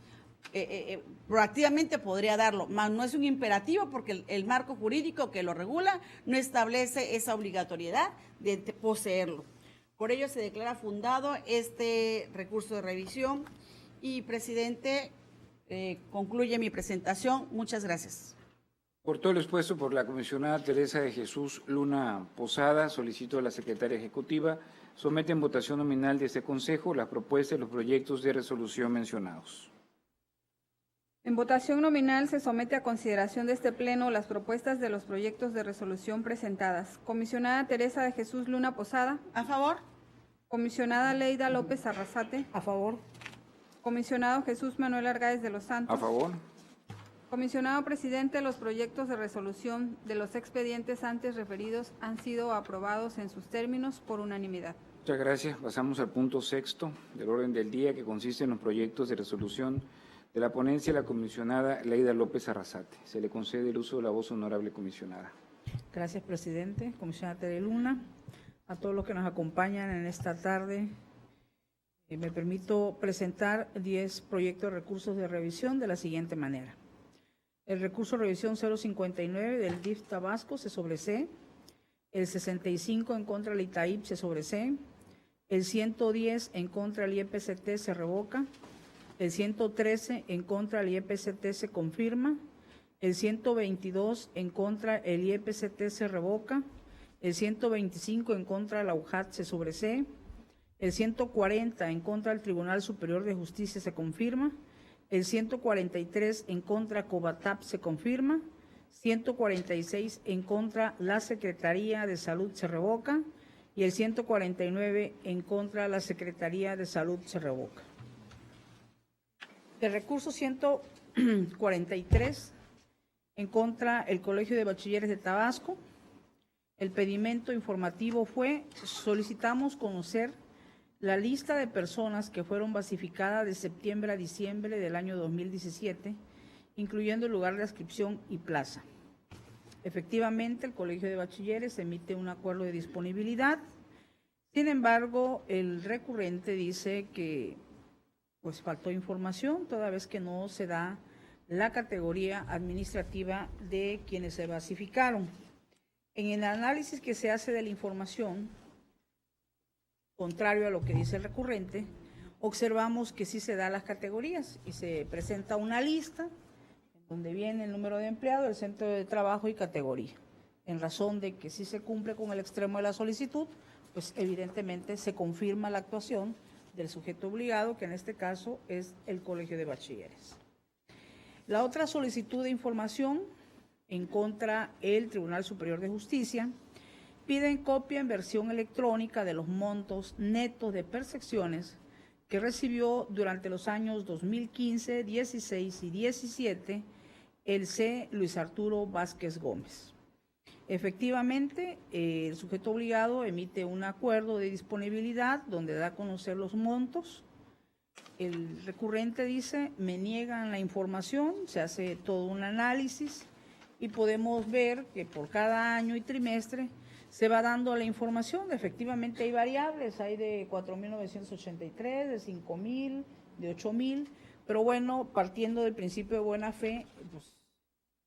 proactivamente podría darlo, mas no es un imperativo porque el marco jurídico que lo regula no establece esa obligatoriedad de poseerlo. Por ello se declara fundado este recurso de revisión y, presidente, concluye mi presentación. Muchas gracias. Por todo lo expuesto por la comisionada Teresa de Jesús Luna Posada, solicito a la secretaria ejecutiva somete en votación nominal de este Consejo las propuestas y los proyectos de resolución mencionados. En votación nominal se somete a consideración de este Pleno las propuestas de los proyectos de resolución presentadas. Comisionada Teresa de Jesús Luna Posada. ¿A favor? Comisionada Leida López Arrasate. A favor. Comisionado Jesús Manuel Argáez de los Santos. A favor. Comisionado presidente, los proyectos de resolución de los expedientes antes referidos han sido aprobados en sus términos por unanimidad. Muchas gracias. Pasamos al punto sexto del orden del día, que consiste en los proyectos de resolución de la ponencia de la comisionada Leida López Arrasate. Se le concede el uso de la voz, honorable comisionada. Gracias, presidente. Comisionada Tere Luna, a todos los que nos acompañan en esta tarde, me permito presentar 10 proyectos de recursos de revisión de la siguiente manera. El recurso de revisión 059 del DIF Tabasco se sobresee, el 65 en contra del ITAIP se sobresee, el 110 en contra del IEPCT se revoca, el 113 en contra del IEPCT se confirma, el 122 en contra del IEPCT se revoca, el 125 en contra de la UJAT se sobresee, el 140 en contra del Tribunal Superior de Justicia se confirma, el 143 en contra Cobatap se confirma, 146 en contra la Secretaría de Salud se revoca y el 149 en contra la Secretaría de Salud se revoca. El recurso 143 en contra el Colegio de Bachilleres de Tabasco. El pedimento informativo fue: solicitamos conocer la lista de personas que fueron basificadas de septiembre a diciembre del año 2017, incluyendo el lugar de inscripción y plaza. Efectivamente, el Colegio de Bachilleres emite un acuerdo de disponibilidad. Sin embargo, el recurrente dice que pues faltó información, toda vez que no se da la categoría administrativa de quienes se basificaron. En el análisis que se hace de la información, contrario a lo que dice el recurrente, observamos que sí se da las categorías y se presenta una lista donde viene el número de empleado, el centro de trabajo y categoría. En razón de que sí se cumple con el extremo de la solicitud, pues evidentemente se confirma la actuación del sujeto obligado, que en este caso es el Colegio de Bachilleres. La otra solicitud de información en contra del Tribunal Superior de Justicia piden copia en versión electrónica de los montos netos de percepciones que recibió durante los años 2015, 16 y 17 el C. Luis Arturo Vázquez Gómez. Efectivamente, el sujeto obligado emite un acuerdo de disponibilidad donde da a conocer los montos. El recurrente dice: me niegan la información, se hace todo un análisis y podemos ver que por cada año y trimestre se va dando la información. Efectivamente hay variables, hay de 4.983, de 5.000, de 8.000, pero bueno, partiendo del principio de buena fe, pues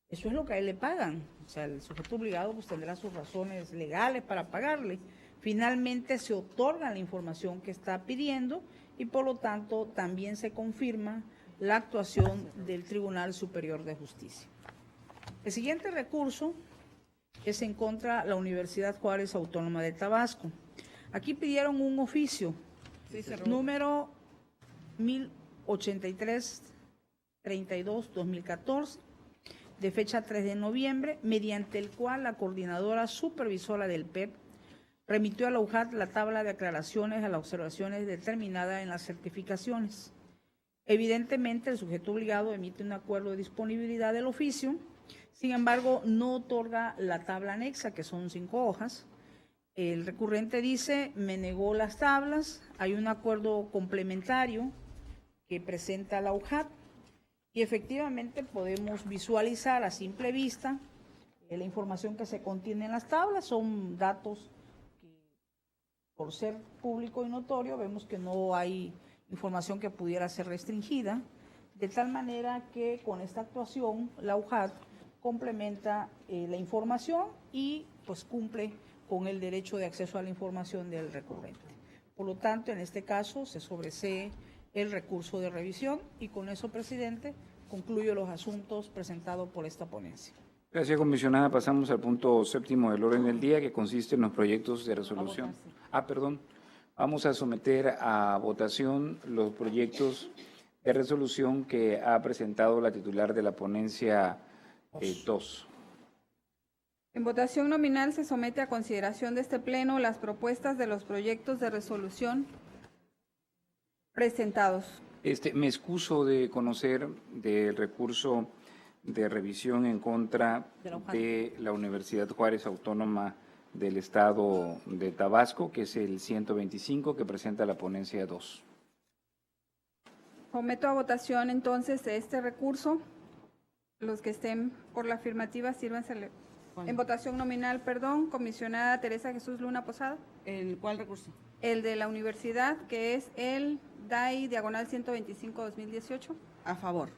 eso es lo que a él le pagan. O sea, el sujeto obligado pues tendrá sus razones legales para pagarle. Finalmente se otorga la información que está pidiendo y por lo tanto también se confirma la actuación del Tribunal Superior de Justicia. El siguiente recurso es en contra de la Universidad Juárez Autónoma de Tabasco. Aquí pidieron un oficio, número 1083-32-2014, de fecha 3 de noviembre, mediante el cual la coordinadora supervisora del PEP remitió a la UJAT la tabla de aclaraciones a las observaciones determinadas en las certificaciones. Evidentemente, el sujeto obligado emite un acuerdo de disponibilidad del oficio. Sin embargo, no otorga la tabla anexa, que son 5 hojas. El recurrente dice: me negó las tablas, hay un acuerdo complementario que presenta la UJAT y efectivamente podemos visualizar a simple vista la información que se contiene en las tablas. Son datos que, por ser público y notorio, vemos que no hay información que pudiera ser restringida, de tal manera que con esta actuación la UJAT complementa la información y pues cumple con el derecho de acceso a la información del recurrente. Por lo tanto, en este caso se sobresee el recurso de revisión y con eso, presidente, concluyo los asuntos presentados por esta ponencia. Gracias, comisionada. Pasamos al punto séptimo del orden del día, que consiste en los proyectos de resolución. Vamos a someter a votación los proyectos de resolución que ha presentado la titular de la ponencia 2. En votación nominal se somete a consideración de este Pleno las propuestas de los proyectos de resolución presentados. Me excuso de conocer del recurso de revisión en contra de la Universidad Juárez Autónoma del Estado de Tabasco, que es el 125 que presenta la ponencia 2. Someto a votación entonces este recurso. Los que estén por la afirmativa, sírvansele. En votación nominal, perdón, comisionada Teresa Jesús Luna Posada. ¿El cuál recurso? El de la universidad, que es el DAI diagonal 125-2018. A favor.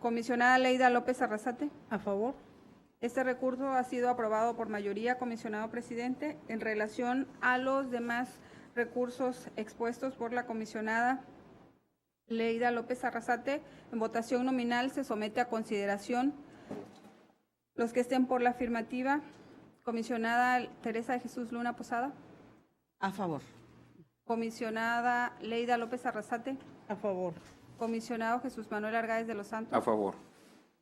Comisionada Leida López Arrasate. A favor. Este recurso ha sido aprobado por mayoría, comisionado presidente. En relación a los demás recursos expuestos por la comisionada Leida López Arrasate, en votación nominal se somete a consideración. Los que estén por la afirmativa, comisionada Teresa de Jesús Luna Posada. A favor. Comisionada Leida López Arrasate. A favor. Comisionado Jesús Manuel Argáez de los Santos. A favor.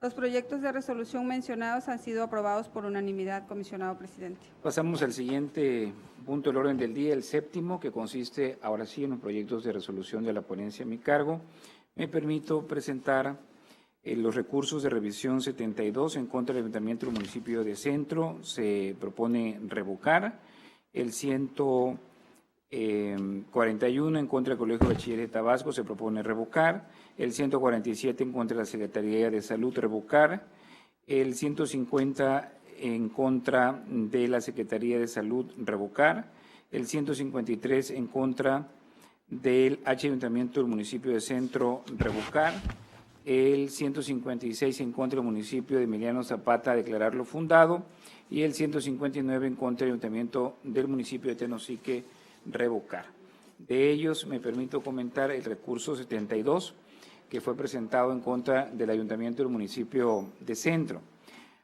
Los proyectos de resolución mencionados han sido aprobados por unanimidad, comisionado presidente. Pasamos al siguiente punto del orden del día, el séptimo, que consiste ahora sí en los proyectos de resolución de la ponencia a mi cargo. Me permito presentar los recursos de revisión 72 en contra del Ayuntamiento del municipio de Centro. Se propone revocar el 141 en contra del Colegio de Bachilleres de Tabasco, se propone revocar. El 147 en contra de la Secretaría de Salud, revocar. El 150 en contra de la Secretaría de Salud, revocar. El 153 en contra del Ayuntamiento del municipio de Centro, revocar. El 156 en contra del municipio de Emiliano Zapata, declararlo fundado. Y el 159 en contra del Ayuntamiento del municipio de Tenosique, revocar. De ellos me permito comentar el recurso 72, que fue presentado en contra del Ayuntamiento del municipio de Centro.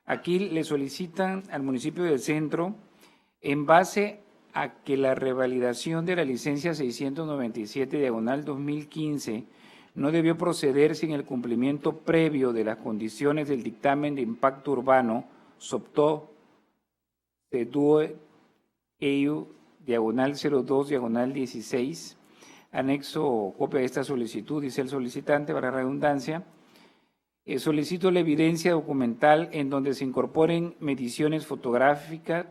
Aquí le solicitan al municipio de Centro, en base a que la revalidación de la licencia 697/2015 no debió proceder sin el cumplimiento previo de las condiciones del dictamen de impacto urbano SOPTO CEDUE EU /02/16, anexo copia de esta solicitud, dice el solicitante, para redundancia. Solicito la evidencia documental en donde se incorporen mediciones fotográficas,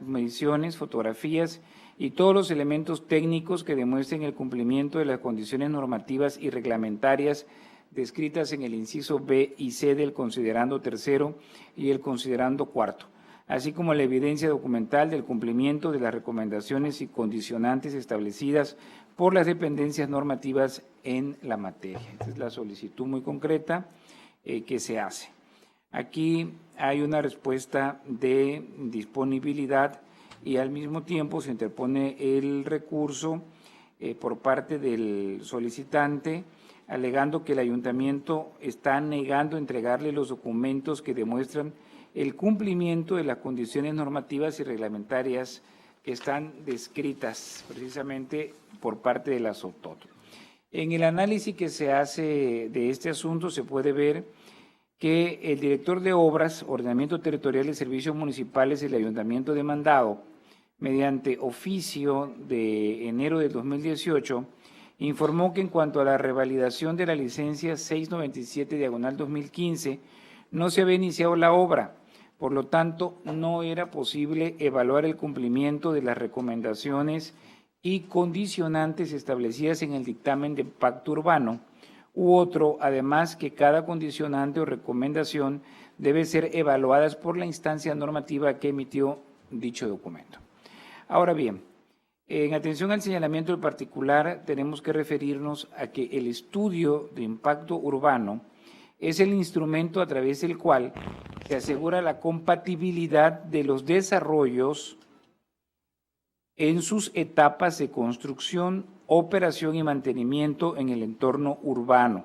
fotografías y todos los elementos técnicos que demuestren el cumplimiento de las condiciones normativas y reglamentarias descritas en el inciso B y C del considerando tercero y el considerando cuarto, así como la evidencia documental del cumplimiento de las recomendaciones y condicionantes establecidas por las dependencias normativas en la materia. Esta es la solicitud muy concreta que se hace. Aquí hay una respuesta de disponibilidad y al mismo tiempo se interpone el recurso por parte del solicitante, alegando que el ayuntamiento está negando entregarle los documentos que demuestran el cumplimiento de las condiciones normativas y reglamentarias que están descritas precisamente por parte de la SOPTOT. En el análisis que se hace de este asunto se puede ver que el director de Obras, Ordenamiento Territorial y Servicios Municipales del Ayuntamiento demandado, mediante oficio de enero de 2018, informó que en cuanto a la revalidación de la licencia 697/2015 no se había iniciado la obra. Por lo tanto, no era posible evaluar el cumplimiento de las recomendaciones y condicionantes establecidas en el dictamen de impacto urbano u otro, además que cada condicionante o recomendación debe ser evaluadas por la instancia normativa que emitió dicho documento. Ahora bien, en atención al señalamiento del particular, tenemos que referirnos a que el estudio de impacto urbano es el instrumento a través del cual se asegura la compatibilidad de los desarrollos en sus etapas de construcción, operación y mantenimiento en el entorno urbano,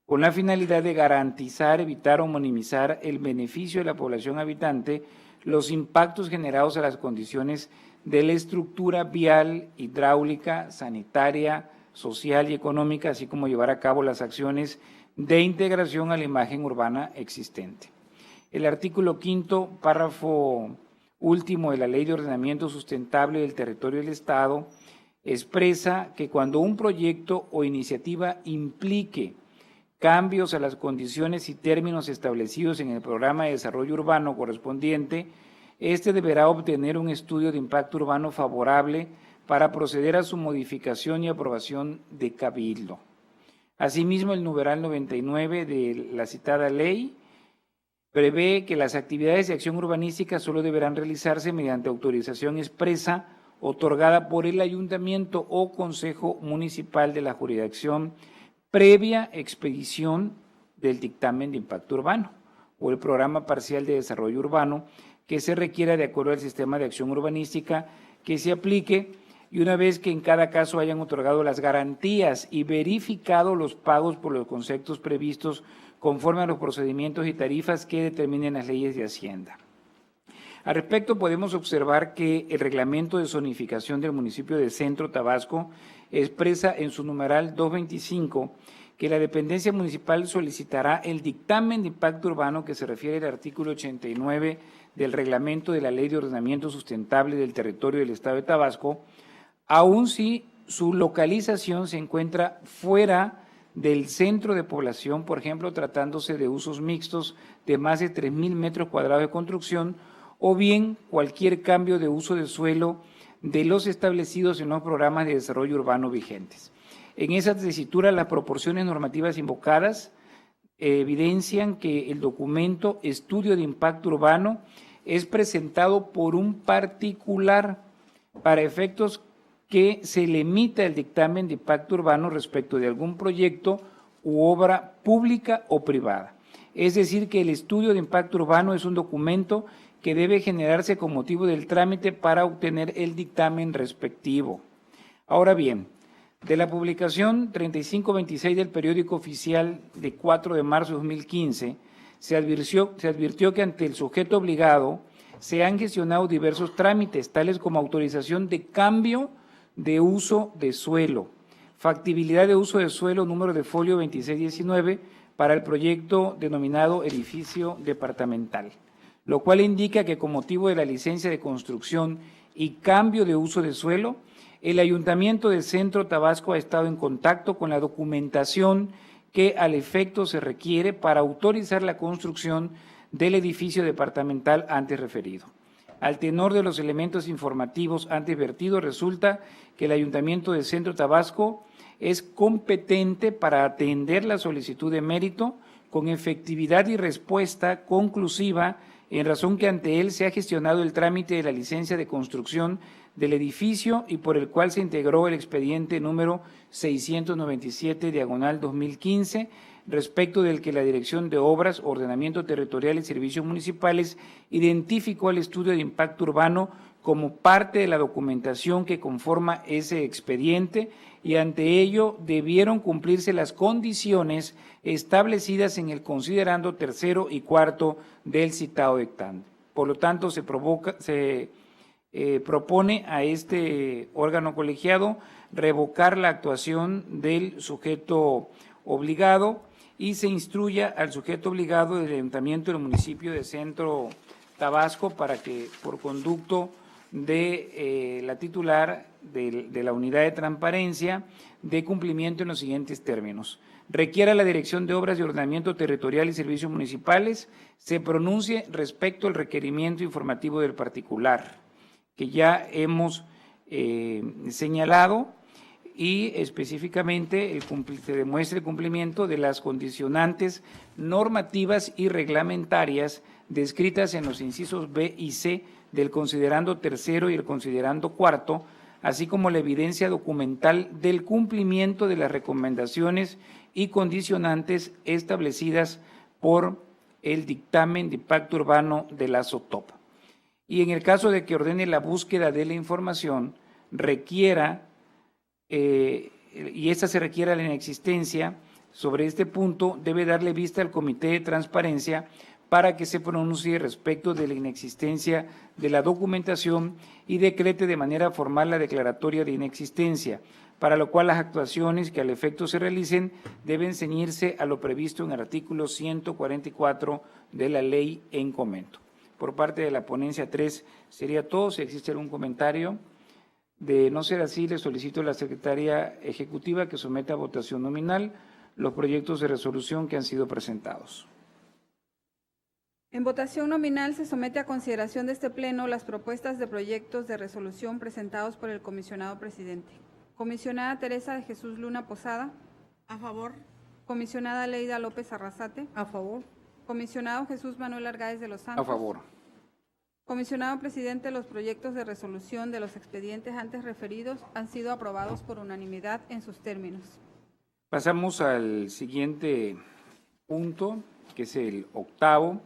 con la finalidad de garantizar, evitar o minimizar el beneficio de la población habitante, los impactos generados a las condiciones de la estructura vial, hidráulica, sanitaria, social y económica, así como llevar a cabo las acciones de integración a la imagen urbana existente. El artículo 5º, párrafo último de la Ley de Ordenamiento Sustentable del Territorio del Estado, expresa que cuando un proyecto o iniciativa implique cambios a las condiciones y términos establecidos en el programa de desarrollo urbano correspondiente, este deberá obtener un estudio de impacto urbano favorable para proceder a su modificación y aprobación de cabildo. Asimismo, el numeral 99 de la citada ley prevé que las actividades de acción urbanística solo deberán realizarse mediante autorización expresa otorgada por el ayuntamiento o consejo municipal de la jurisdicción previa expedición del dictamen de impacto urbano o el programa parcial de desarrollo urbano que se requiera de acuerdo al sistema de acción urbanística que se aplique, y una vez que en cada caso hayan otorgado las garantías y verificado los pagos por los conceptos previstos conforme a los procedimientos y tarifas que determinen las leyes de Hacienda. Al respecto, podemos observar que el reglamento de zonificación del municipio de Centro Tabasco expresa en su numeral 225 que la dependencia municipal solicitará el dictamen de impacto urbano que se refiere al artículo 89 del reglamento de la Ley de Ordenamiento Sustentable del Territorio del Estado de Tabasco, aun si su localización se encuentra fuera del centro de población, por ejemplo, tratándose de usos mixtos de más de 3.000 metros cuadrados de construcción, o bien cualquier cambio de uso de suelo de los establecidos en los programas de desarrollo urbano vigentes. En esa tesitura, las proporciones normativas invocadas evidencian que el documento Estudio de Impacto Urbano es presentado por un particular para efectos que se le emita el dictamen de impacto urbano respecto de algún proyecto u obra pública o privada. Es decir, que el estudio de impacto urbano es un documento que debe generarse con motivo del trámite para obtener el dictamen respectivo. Ahora bien, de la publicación 3526 del periódico oficial de 4 de marzo de 2015, se advirtió que ante el sujeto obligado se han gestionado diversos trámites, tales como autorización de cambio de uso de suelo, factibilidad de uso de suelo, número de folio 2619, para el proyecto denominado edificio departamental, lo cual indica que con motivo de la licencia de construcción y cambio de uso de suelo, el Ayuntamiento de Centro Tabasco ha estado en contacto con la documentación que al efecto se requiere para autorizar la construcción del edificio departamental antes referido. Al tenor de los elementos informativos antes vertidos, resulta que el Ayuntamiento de Centro Tabasco es competente para atender la solicitud de mérito con efectividad y respuesta conclusiva, en razón que ante él se ha gestionado el trámite de la licencia de construcción del edificio y por el cual se integró el expediente número 697/2015, respecto del que la Dirección de Obras, Ordenamiento Territorial y Servicios Municipales identificó el estudio de impacto urbano como parte de la documentación que conforma ese expediente, y ante ello debieron cumplirse las condiciones establecidas en el considerando tercero y cuarto del citado dictamen. Por lo tanto, se propone a este órgano colegiado revocar la actuación del sujeto obligado y se instruya al sujeto obligado del Ayuntamiento del municipio de Centro Tabasco para que, por conducto de la titular de la unidad de transparencia, dé cumplimiento en los siguientes términos. Requiera la Dirección de Obras de Ordenamiento Territorial y Servicios Municipales se pronuncie respecto al requerimiento informativo del particular, que ya hemos señalado, y específicamente se demuestre el cumplimiento de las condicionantes normativas y reglamentarias descritas en los incisos B y C del considerando tercero y el considerando cuarto, así como la evidencia documental del cumplimiento de las recomendaciones y condicionantes establecidas por el dictamen de impacto urbano de la SOTOP. Y en el caso de que ordene la búsqueda de la información, requiera y esta se requiera la inexistencia, sobre este punto debe darle vista al Comité de Transparencia para que se pronuncie respecto de la inexistencia de la documentación y decrete de manera formal la declaratoria de inexistencia, para lo cual las actuaciones que al efecto se realicen deben ceñirse a lo previsto en el artículo 144 de la ley en comento. Por parte de la ponencia 3 sería todo. Si existe algún comentario, de no ser así, le solicito a la Secretaría Ejecutiva que someta a votación nominal los proyectos de resolución que han sido presentados. En votación nominal se somete a consideración de este Pleno las propuestas de proyectos de resolución presentados por el comisionado presidente. Comisionada Teresa de Jesús Luna Posada. A favor. Comisionada Leida López Arrasate. A favor. Comisionado Jesús Manuel Argáez de los Santos. A favor. Comisionado presidente, los proyectos de resolución de los expedientes antes referidos han sido aprobados por unanimidad en sus términos. Pasamos al siguiente punto, que es el octavo.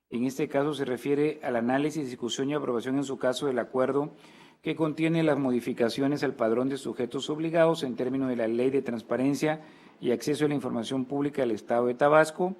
En este caso se refiere al análisis, discusión y aprobación en su caso del acuerdo que contiene las modificaciones al padrón de sujetos obligados en términos de la Ley de Transparencia y Acceso a la Información Pública del Estado de Tabasco.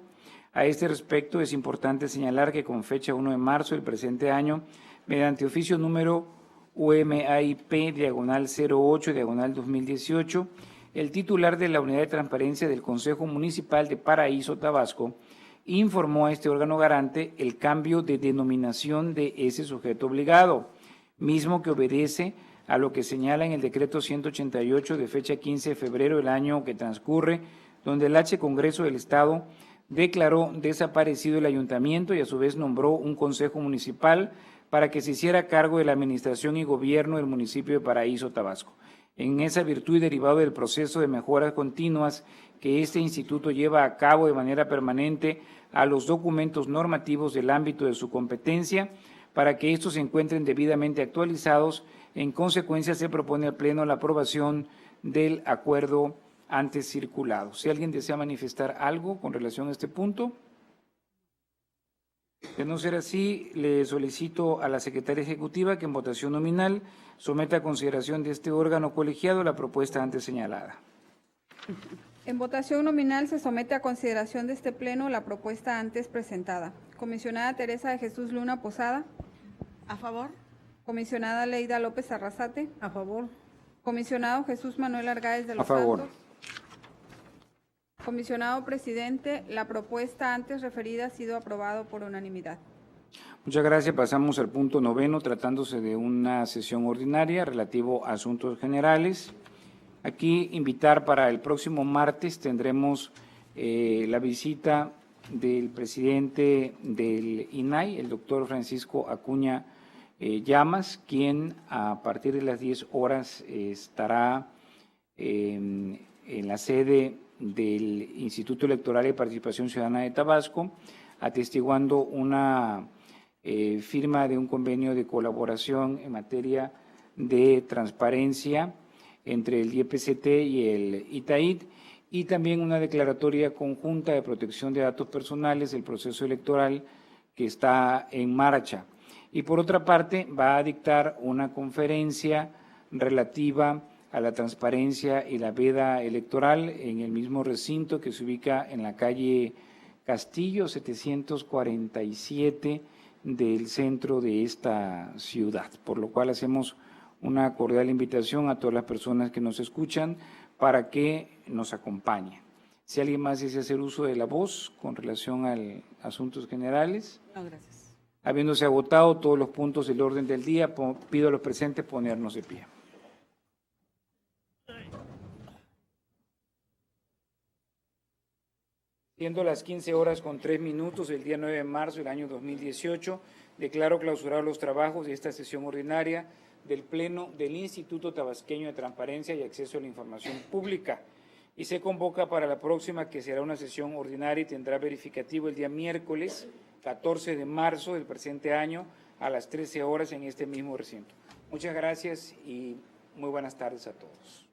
A este respecto, es importante señalar que con fecha 1 de marzo del presente año, mediante oficio número UMAIP/08/2018, el titular de la Unidad de Transparencia del Consejo Municipal de Paraíso, Tabasco, informó a este órgano garante el cambio de denominación de ese sujeto obligado, mismo que obedece a lo que señala en el decreto 188 de fecha 15 de febrero del año que transcurre, donde el H Congreso del Estado declaró desaparecido el ayuntamiento y a su vez nombró un consejo municipal para que se hiciera cargo de la administración y gobierno del municipio de Paraíso, Tabasco. En esa virtud y derivado del proceso de mejoras continuas que este instituto lleva a cabo de manera permanente a los documentos normativos del ámbito de su competencia, para que estos se encuentren debidamente actualizados, en consecuencia se propone al Pleno la aprobación del acuerdo antes circulado. Si alguien desea manifestar algo con relación a este punto. De no ser así, le solicito a la Secretaría Ejecutiva que en votación nominal someta a consideración de este órgano colegiado la propuesta antes señalada. En votación nominal se somete a consideración de este Pleno la propuesta antes presentada. Comisionada Teresa de Jesús Luna Posada. A favor. Comisionada Leida López Arrasate. A favor. Comisionado Jesús Manuel Argáez de los A favor. Santos. Comisionado presidente, la propuesta antes referida ha sido aprobado por unanimidad. Muchas gracias. Pasamos al punto 9, tratándose de una sesión ordinaria relativo a asuntos generales. Aquí invitar para el próximo martes tendremos la visita del presidente del INAI, el doctor Francisco Acuña Llamas, quien a partir de las 10 horas estará en la sede del Instituto Electoral y Participación Ciudadana de Tabasco, atestiguando una firma de un convenio de colaboración en materia de transparencia entre el IEPCT y el ITAID, y también una declaratoria conjunta de protección de datos personales del proceso electoral que está en marcha. Y por otra parte, va a dictar una conferencia relativa a la transparencia y la veda electoral en el mismo recinto que se ubica en la calle Castillo 747 del centro de esta ciudad, por lo cual hacemos una cordial invitación a todas las personas que nos escuchan para que nos acompañen. Si alguien más desea hacer uso de la voz con relación a asuntos generales. No, gracias. Habiéndose agotado todos los puntos del orden del día, pido a los presentes ponernos de pie. Siendo las 15:03 del día 9 de marzo del año 2018, declaro clausurados los trabajos de esta sesión ordinaria del Pleno del Instituto Tabasqueño de Transparencia y Acceso a la Información Pública, y se convoca para la próxima, que será una sesión ordinaria y tendrá verificativo el día miércoles 14 de marzo del presente año a las 13 horas en este mismo recinto. Muchas gracias y muy buenas tardes a todos.